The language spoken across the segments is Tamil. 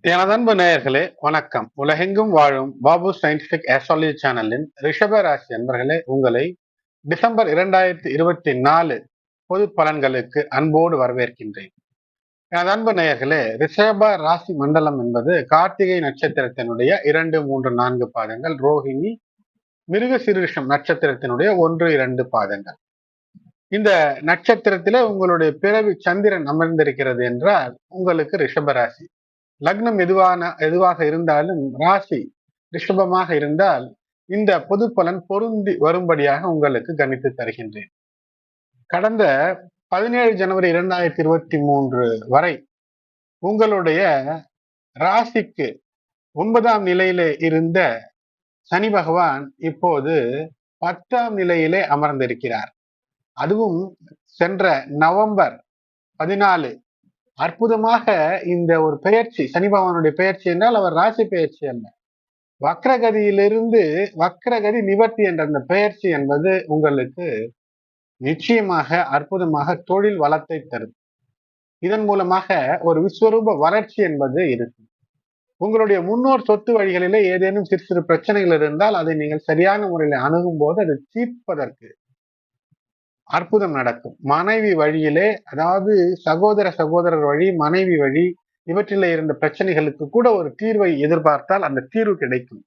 எனது அன்பு நேயர்களே வணக்கம். உலகெங்கும் வாழும் பாபு சயின்டிபிக் ஆஸ்ட்ராலஜி சேனலின் ரிஷப ராசி அன்பர்களே, உங்களை டிசம்பர் 2024 பொது பலன்களுக்கு அன்போடு வரவேற்கின்றேன். எனது அன்பு நேயர்களே, ரிஷப ராசி மண்டலம் என்பது கார்த்திகை நட்சத்திரத்தினுடைய 2, 3, 4 பாதங்கள், ரோஹிணி மிருகசீரிஷம் நட்சத்திரத்தினுடைய 1, 2 பாதங்கள். இந்த நட்சத்திரத்திலே உங்களுடைய பிறவி சந்திரன் அமர்ந்திருக்கிறது என்றால் உங்களுக்கு ரிஷபராசி. லக்னம் எதுவாக இருந்தாலும் ராசி ரிஷபமாக இருந்தால் இந்த பொது பலன் பொருந்தி வரும்படியாக உங்களுக்கு கணித்து தருகின்றேன். கடந்த 17 ஜனவரி 2023 வரை உங்களுடைய ராசிக்கு 9ஆம் நிலையிலே இருந்த சனி பகவான் இப்போது 10ஆம் நிலையிலே அமர்ந்திருக்கிறார். அதுவும் சென்ற நவம்பர் 14 அற்புதமாக இந்த ஒரு பெயர்ச்சி, சனி பகவானுடைய பெயர்ச்சி என்றால் அவர் ராசி பெயர்ச்சி அல்ல, வக்ரகதியிலிருந்து வக்ரகதி நிவர்த்தி என்ற அந்த பெயர்ச்சி என்பது உங்களுக்கு நிச்சயமாக அற்புதமாக தொழில் வளத்தை தரும். இதன் மூலமாக ஒரு விஸ்வரூப வளர்ச்சி என்பது இருக்கும். உங்களுடைய முன்னோர் சொத்து வழிகளிலே ஏதேனும் சிறு சிறு பிரச்சனைகள் இருந்தால் அதை நீங்கள் சரியான முறையில் அணுகும் போது அதை தீர்ப்பதற்கு அற்புதம் நடக்கும். மனைவி வழியிலே, அதாவது சகோதரர் வழி, மனைவி வழி, இவற்றிலே இருந்த பிரச்சனைகளுக்கு கூட ஒரு தீர்வை எதிர்பார்த்தால் அந்த தீர்வு கிடைக்கும்.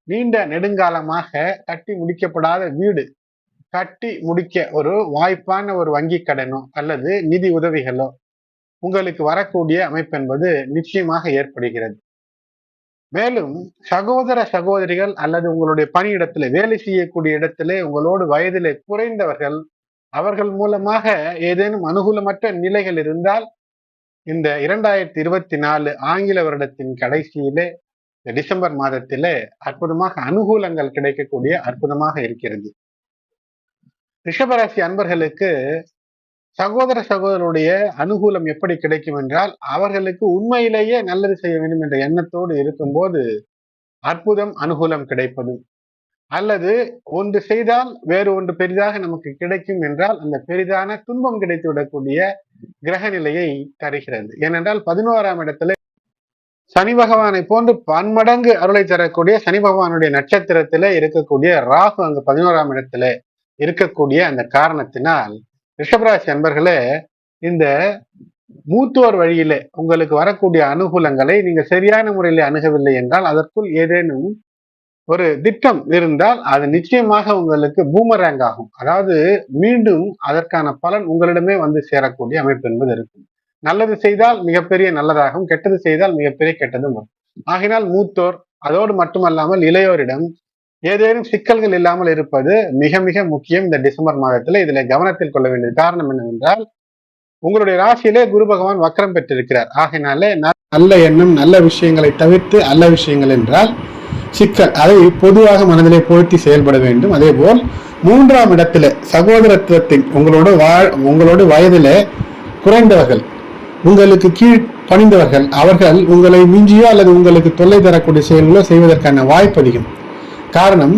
நீண்ட நெடுங்காலமாக கட்டி முடிக்கப்படாத வீடு கட்டி முடிக்க ஒரு வாய்ப்பான ஒரு வங்கி கடனோ அல்லது நிதி உதவிகளோ உங்களுக்கு வரக்கூடிய அமைப்பு என்பது நிச்சயமாக ஏற்படுகிறது. மேலும் சகோதரிகள் அல்லது உங்களுடைய பணியிடத்திலே வேலை செய்யக்கூடிய இடத்திலே உங்களோடு வயதிலே குறைந்தவர்கள், அவர்கள் மூலமாக ஏதேனும் அனுகூலமற்ற நிலைகள் இருந்தால் இந்த 2024 ஆங்கில வருடத்தின் கடைசியிலே டிசம்பர் மாதத்திலே அற்புதமாக அனுகூலங்கள் கிடைக்கக்கூடிய அற்புதமாக இருக்கிறது. ரிஷபராசி அன்பர்களுக்கு சகோதரருடைய அனுகூலம் எப்படி கிடைக்கும் என்றால், அவர்களுக்கு உண்மையிலேயே நல்லது செய்ய வேண்டும் என்ற எண்ணத்தோடு இருக்கும்போது அற்புதம் அனுகூலம் கிடைப்பது, அல்லது ஒன்று செய்தால் வேறு ஒன்று பெரிதாக நமக்கு கிடைக்கும் என்றால் அந்த பெரிதான துன்பம் கிடைத்து விடக்கூடிய கிரக நிலையை தருகிறது. ஏனென்றால் 11ஆம் இடத்துல சனி பகவானை போன்று பன்மடங்கு அருளை தரக்கூடிய சனி பகவானுடைய நட்சத்திரத்திலே இருக்கக்கூடிய ராகு அங்கு 11ஆம் இடத்துல இருக்கக்கூடிய அந்த காரணத்தினால் ரிஷபராசி அன்பர்களே, இந்த மூத்தோர் வழியிலே உங்களுக்கு வரக்கூடிய அனுகூலங்களை நீங்க சரியான முறையில் அணுகவில்லை என்றால் அதற்குள் ஏதேனும் ஒரு திட்டம் இருந்தால் அது நிச்சயமாக உங்களுக்கு பூமரேங் ஆகும். அதாவது மீண்டும் அதற்கான பலன் உங்களிடமே வந்து சேரக்கூடிய அமைப்பு என்பது இருக்கும். நல்லது செய்தால் மிகப்பெரிய நல்லதாகும், கெட்டது செய்தால் மிகப்பெரிய கெட்டதும் வரும். ஆகினால் மூத்தோர், அதோடு மட்டுமல்லாமல் இளையோரிடம் ஏதேனும் சிக்கல்கள் இல்லாமல் இருப்பது மிக மிக முக்கியம். இந்த டிசம்பர் மாதத்துல இதுல கவனத்தில் கொள்ள வேண்டிய காரணம் என்னவென்றால், உங்களுடைய ராசியிலே குரு பகவான் வக்ரம் பெற்றிருக்கிறார். ஆகினாலே நல்ல எண்ணம், நல்ல விஷயங்களை தவிர்த்து அல்ல விஷயங்கள் என்றால் சிக்கல், அதை பொதுவாக மனதிலே பொருத்தி செயல்பட வேண்டும். அதே போல் 3ஆம் இடத்துல சகோதரத்துவத்தின் உங்களோட வயதில குறைந்தவர்கள், உங்களுக்கு கீழ் பணிந்தவர்கள், அவர்கள் உங்களை மிஞ்சியோ அல்லது உங்களுக்கு தொல்லை தரக்கூடிய செயல்களோ செய்வதற்கான வாய்ப்பு அதிகம். காரணம்,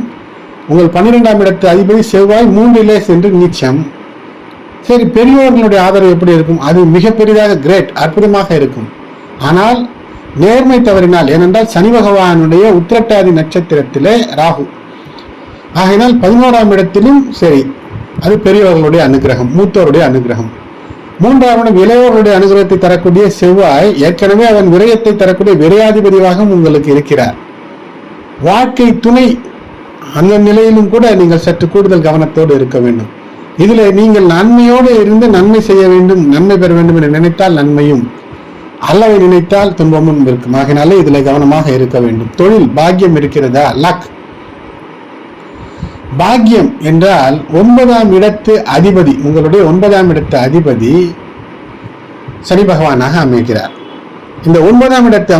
உங்கள் 12ஆம் இடத்து அதிபதி செவ்வாய் 3லே சென்று நீச்சம். சரி, பெரியோர்களுடைய ஆதரவு எப்படி இருக்கும்? அது மிக பெரிதாக கிரேட், அற்புதமாக இருக்கும். ஆனால் நேர்மை தவறினால், ஏனென்றால் சனி பகவானுடைய உத்திரட்டாதி நட்சத்திரத்திலே ராகு, ஆகையினால் 11ஆம் இடத்திலும் சரி, அது பெரியவர்களுடைய அனுகிரகம், மூத்தோருடைய அனுகிரகம். 3ஆம் இடம் இளையோருடைய அனுகிரகத்தை தரக்கூடிய செவ்வாய் ஏற்கனவே அவன் விரயத்தை தரக்கூடிய விரையாதிபதியாக உங்களுக்கு இருக்கிறார். வாழ்க்கை துணை அந்த நிலையிலும் கூட நீங்கள் சற்று கூடுதல் கவனத்தோடு இருக்க வேண்டும். இதுல நீங்கள் நன்மையோடு இருந்து நன்மை செய்ய வேண்டும், நன்மை பெற வேண்டும் என்று நினைத்தால் நன்மையும், அல்லவை நினைத்தால் துன்பமும் இருக்கும். ஆகினாலே இதுல கவனமாக இருக்க வேண்டும். தொழில் பாக்கியம் இருக்கிறதா? லக் பாக்கியம் என்றால் 9ஆம் இடத்து அதிபதி, உங்களுடைய 9ஆம் இடத்து அதிபதி சனி பகவானாக அமைகிறார். இந்த 9ஆம் இடத்து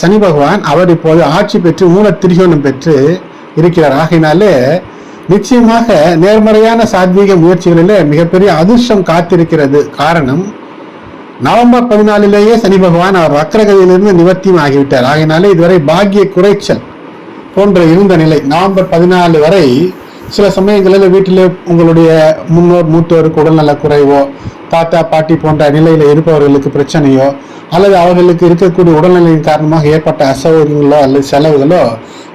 சனி பகவான் அவர் இப்போது ஆட்சி பெற்று மூல திரிகோணம் பெற்று இருக்கிறார். ஆகினாலே நிச்சயமாக நேர்மறையான சாத்வீக முயற்சிகளிலே மிகப்பெரிய அதிர்ஷ்டம் காத்திருக்கிறது. காரணம், நவம்பர் 14லேயே சனி பகவான் அவர் வக்ரகதியிலிருந்து நிவர்த்தியும் ஆகிவிட்டார். ஆகினாலே இதுவரை பாக்கிய குறைச்சல் போன்ற இருந்த நிலை நவம்பர் 14 வரை சில சமயங்களில் வீட்டிலே உங்களுடைய மூத்தோருக்கு உடல்நல குறைவோ தாத்தா பாட்டி போன்ற நிலையில இருப்பவர்களுக்கு பிரச்சனையோ அல்லது அவர்களுக்கு இருக்கக்கூடிய உடல்நிலையின் காரணமாக ஏற்பட்ட அசௌகரியங்களோ அல்லது செலவுகளோ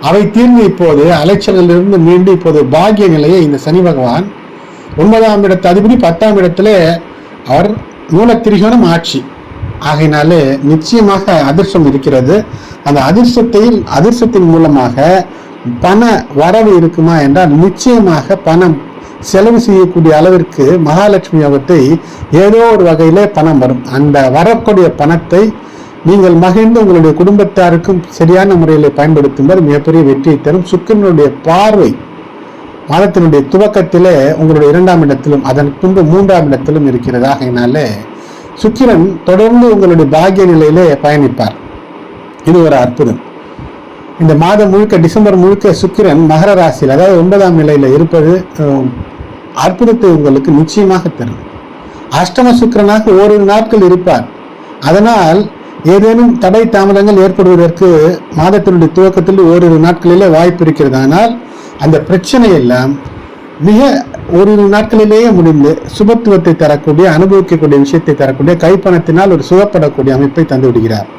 அவை தீர்ந்து இப்போது அலைச்சலிலிருந்து மீண்டு இப்போது பாக்கிய நிலையை இந்த சனி பகவான் 9ஆம் இடத்து அதிபதி 10ஆம் இடத்திலே அவர் மூலத்திரிகோணம் ஆட்சி ஆகையினாலே நிச்சயமாக அதிர்ஷ்டம் இருக்கிறது. அந்த அதிர்ஷ்டத்தின் மூலமாக பண வரவு இருக்குமா என்றால் நிச்சயமாக பணம் செலவு செய்யக்கூடிய அளவிற்கு மகாலட்சுமி யோகத்தை ஏதோ ஒரு வகையிலே பணம் வரும். அந்த வரக்கூடிய பணத்தை நீங்கள் மகிழ்ந்து உங்களுடைய குடும்பத்தாருக்கும் சரியான முறையில் பயன்படுத்தும் போது மிகப்பெரிய வெற்றியை தரும். சுக்கிரனுடைய பார்வை மாதத்தினுடைய துவக்கத்திலே உங்களுடைய 2ஆம் இடத்திலும் அதன் பின்பு 3ஆம் இடத்திலும் இருக்கிறது. ஆகையினாலே சுக்கிரன் தொடர்ந்து உங்களுடைய பாக்கிய நிலையிலே பயணிப்பார். இது ஒரு அற்புதம். இந்த மாதம் முழுக்க டிசம்பர் முழுக்க சுக்கிரன் மகர ராசியில் அதாவது 9ஆம் நிலையில இருப்பது அற்புதத்தை உங்களுக்கு நிச்சயமாக தரும். அஷ்டம சுக்கிரனாக ஓரிரு நாட்கள் இருப்பார். அதனால் ஏதேனும் தடை தாமதங்கள் ஏற்படுவதற்கு மாதத்தினுடைய துவக்கத்தில் ஓரிரு நாட்களிலே வாய்ப்பு இருக்கிறது. ஆனால் அந்த பிரச்சனை எல்லாம் மிக ஓரிரு நாட்களிலேயே முடிந்து சுபத்துவத்தை தரக்கூடிய அனுபவிக்கக்கூடிய விஷயத்தை தரக்கூடிய கைப்பணத்தினால் ஒரு சுகப்படக்கூடிய அமைப்பை தந்து விடுகிறார்.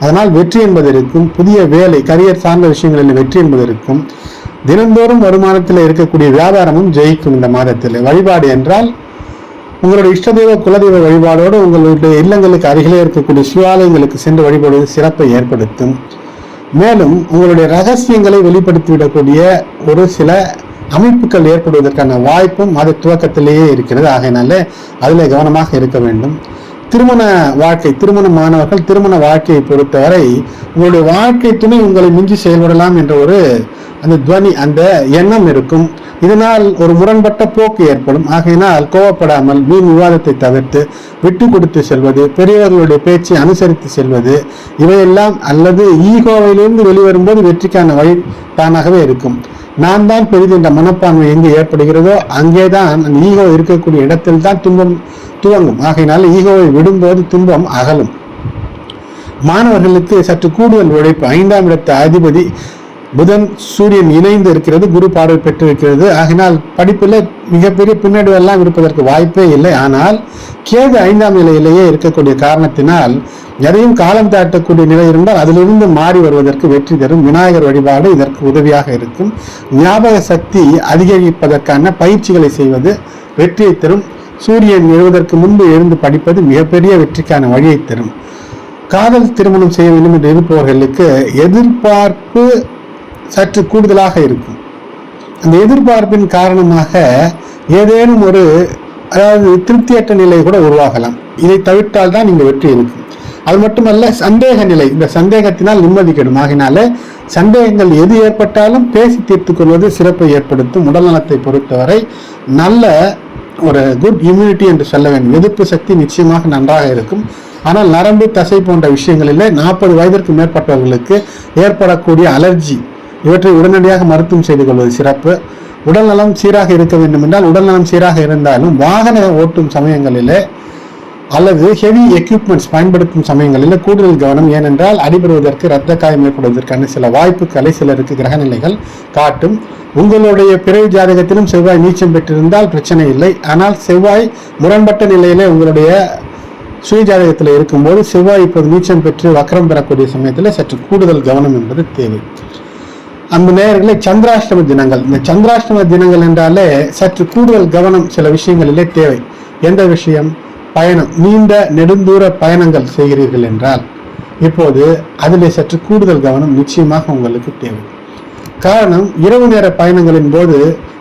அதனால் வெற்றி என்பது இருக்கும். புதிய வேலை கரியர் சார்ந்த விஷயங்களில் வெற்றி என்பது இருக்கும். தினந்தோறும் வருமானத்தில் இருக்கக்கூடிய வியாபாரமும் ஜெயிக்கும். இந்த மாதத்தில் வழிபாடு என்றால் உங்களுடைய இஷ்டதெய்வ குலதெய்வ வழிபாடோடு உங்களுடைய இல்லங்களுக்கு அருகிலே இருக்கக்கூடிய சிவாலயங்களுக்கு சென்று வழிபடுவது சிறப்பை ஏற்படுத்தும். மேலும் உங்களுடைய ரகசியங்களை வெளிப்படுத்திவிடக்கூடிய ஒரு சில அமைப்புகள் ஏற்படுவதற்கான வாய்ப்பும் மாத துவக்கத்திலேயே இருக்கிறது. ஆகையினாலே அதில் கவனமாக இருக்க வேண்டும். திருமண வாழ்க்கை திருமணமானவர்கள் திருமண வாழ்க்கையை பொறுத்தவரை உங்களுடைய வாழ்க்கை துணை உங்களை மிஞ்சி செயல்படலாம் என்ற ஒரு அந்த துவனி அந்த எண்ணம் இருக்கும். இதனால் ஒரு முரண்பட்ட போக்கு ஏற்படும். ஆகையினால் கோவப்படாமல் வீண் விவாதத்தை தவிர்த்து விட்டு கொடுத்து செல்வது, பெரியவர்களுடைய பேச்சை அனுசரித்து செல்வது, இவையெல்லாம் அல்லது ஈகோவிலிருந்து வெளிவரும்போது வெற்றிக்கான வழி தானாகவே இருக்கும். நான் தான் பெரிது என்ற மனப்பான்மை எங்கு ஏற்படுகிறதோ அங்கேதான் அந்த ஈகோ இருக்கக்கூடிய இடத்தில் தான் துன்பம் துவங்கும். ஆகையினால் ஈகோவை விடும்போது துன்பம் அகலும். மாணவர்களுக்கு சற்று கூடுதல் உழைப்பு. 5ஆம் இடத்து அதிபதி புதன் சூரியன் இணைந்து இருக்கிறது. குரு பார்வை பெற்றிருக்கிறது. ஆகினால் படிப்பில் மிகப்பெரிய பின்னடைவு எல்லாம் இருப்பதற்கு வாய்ப்பே இல்லை. ஆனால் கேது 5ஆம் நிலையிலேயே இருக்கக்கூடிய காரணத்தினால் எதையும் காலம் தாட்டக்கூடிய நிலை இருந்தால் அதிலிருந்து மாறி வருவதற்கு வெற்றி தரும். விநாயகர் வழிபாடு இதற்கு உதவியாக இருக்கும். ஞாபக சக்தி அதிகரிப்பதற்கான பயிற்சிகளை செய்வது வெற்றியை தரும். சூரியன் எழுவதற்கு முன்பு எழுந்து படிப்பது மிகப்பெரிய வெற்றிக்கான வழியை தரும். காதல் திருமணம் செய்ய வேண்டும் என்று இருப்பவர்களுக்கு எதிர்பார்ப்பு சற்று கூடுதலாக இருக்கும். அந்த எதிர்பார்ப்பின் காரணமாக ஏதேனும் ஒரு அதாவது திருப்தியற்ற நிலை கூட உருவாகலாம். இதை தவிர்த்தால் தான் இங்கு வெற்றி இருக்கும். அது மட்டுமல்ல சந்தேக நிலை, இந்த சந்தேகத்தினால் நிம்மதி கெடும். ஆகினால சந்தேகங்கள் எது ஏற்பட்டாலும் பேசி தீர்த்துக் கொள்வது சிறப்பை ஏற்படுத்தும். உடல் நலத்தை பொறுத்தவரை நல்ல ஒரு குட் இம்யூனிட்டி என்று சொல்ல வேண்டும். எதிர்ப்பு சக்தி நிச்சயமாக நன்றாக இருக்கும். ஆனால் நரம்பு தசை போன்ற விஷயங்களில் 40 வயதிற்கு மேற்பட்டவர்களுக்கு ஏற்படக்கூடிய அலர்ஜி இவற்றை உடனடியாக மருத்துவம் செய்து கொள்வது சிறப்பு. உடல் நலம் சீராக இருக்க வேண்டும் என்றால் உடல் நலம் சீராக இருந்தாலும் வாகன ஓட்டும் சமயங்களிலே அல்லது ஹெவி எக்யூப்மெண்ட்ஸ் பயன்படுத்தும் சமயங்களில் கூடுதல் கவனம். ஏனென்றால் அடிபடுவதற்கு இரத்த காயம் ஏற்படுவதற்கான சில வாய்ப்புகளை சிலருக்கு கிரகநிலைகள் காட்டும். உங்களுடைய பிறவி ஜாதகத்திலும் செவ்வாய் நீச்சம் பெற்றிருந்தால் பிரச்சனை இல்லை. ஆனால் செவ்வாய் முரண்பட்ட நிலையிலே உங்களுடைய சுய ஜாதகத்தில் இருக்கும்போது செவ்வாய் இப்போது நீச்சம் பெற்று வக்கரம் பெறக்கூடிய சமயத்தில் சற்று கூடுதல் கவனம் என்பது தேவை. அந்த நேரங்களே சந்திராஷ்டம தினங்கள், இந்த சந்திராஷ்டம தினங்கள் என்றாலே சற்று கூடுதல் கவனம் சில விஷயங்களிலே தேவை. எந்த விஷயம்? பயணம், நீண்ட நெடுந்தூர பயணங்கள் செய்கிறீர்கள் என்றால் இப்போது அதிலே சற்று கூடுதல் கவனம் நிச்சயமாக உங்களுக்கு தேவை. காரணம், இரவு நேர பயணங்களின் போது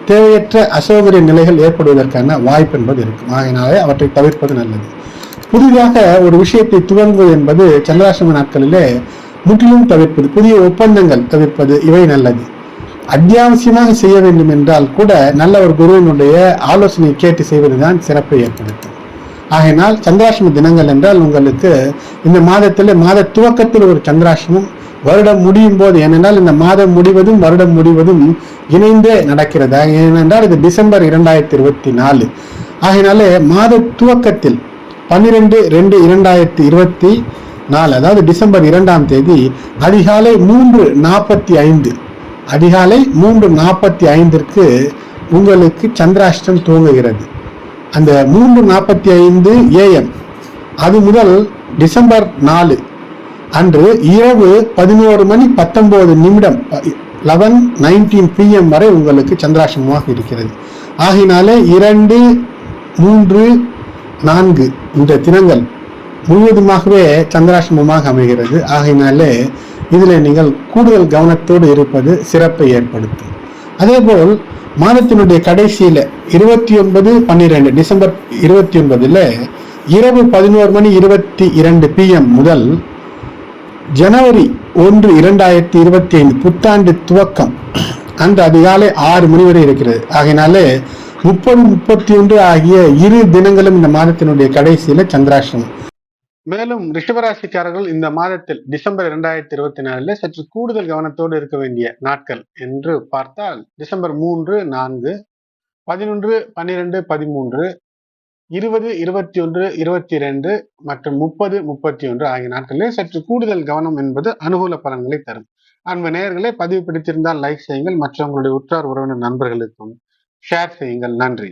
தேவையற்ற அசௌகரிய நிலைகள் ஏற்படுவதற்கான வாய்ப்பு என்பது இருக்கும். ஆகையினாலே அவற்றை தவிர்ப்பது நல்லது. புதிதாக ஒரு விஷயத்தை துவங்குவது என்பது சந்திராஷ்டம நாட்களிலே முற்றிலும் தவிர்ப்பது, புதிய ஒப்பந்தங்கள் தவிர்ப்பது, இவை நல்லது. அத்தியாவசியமாக செய்ய வேண்டும் என்றால் கூட நல்ல ஒரு குருவினுடைய ஆலோசனை கேட்டு செய்வதுதான் சிறப்பை ஏற்படுத்தும். ஆகையினால் சந்திராஷ்டம தினங்கள் என்றால் உங்களுக்கு இந்த மாதத்தில் மாத துவக்கத்தில் ஒரு சந்திராஷ்டமம், வருடம் முடியும் போது, ஏனென்றால் இந்த மாதம் முடிவதும் வருடம் முடிவதும் இணைந்தே நடக்கிறது. ஏனென்றால் இது டிசம்பர் 2024. ஆகையினாலே மாத துவக்கத்தில் 12/2/2024 அதாவது டிசம்பர் 2ஆம் தேதி அதிகாலை 3:45 அதிகாலை 3:45 உங்களுக்கு சந்திராஷ்டம் துவங்குகிறது. அந்த 3:45 AM அது முதல் டிசம்பர் 4 அன்று இரவு 11:19 11:19 PM வரை உங்களுக்கு சந்திராசிரமமாக இருக்கிறது. ஆகினாலே 2, 3, 4 இந்த தினங்கள் முழுவதுமாகவே சந்திராசிரமமாக அமைகிறது. ஆகையினாலே இதில் நீங்கள் கூடுதல் கவனத்தோடு இருப்பது சிறப்பை ஏற்படுத்தும். அதேபோல் மாதத்தினுடைய கடைசியில 29/12 டிசம்பர் 29 இரவு 11:22 PM முதல் ஜனவரி 1, 2025 புத்தாண்டு துவக்கம் அந்த அதிகாலை 6 மணி வரை இருக்கிறது. ஆகையினாலே 30, 31 ஆகிய 2 தினங்களும் இந்த மாதத்தினுடைய கடைசியில சந்திராசிரமம். மேலும் ரிஷபராசிக்காரர்கள் இந்த மாதத்தில் டிசம்பர் 2024 சற்று கூடுதல் கவனத்தோடு இருக்க வேண்டிய நாட்கள் என்று பார்த்தால் டிசம்பர் 3, 4, 11, 12, 13, 20, 21, 22 மற்றும் 30, 31 ஆகிய நாட்களில் சற்று கூடுதல் கவனம் என்பது அனுகூல பலன்களை தரும். அன்பு நேயர்களே, பதிவு பிடித்திருந்தால் லைக் செய்யுங்கள், மற்றவங்களுடைய உற்றார் உறவினர் நண்பர்களுக்கும் ஷேர் செய்யுங்கள். நன்றி.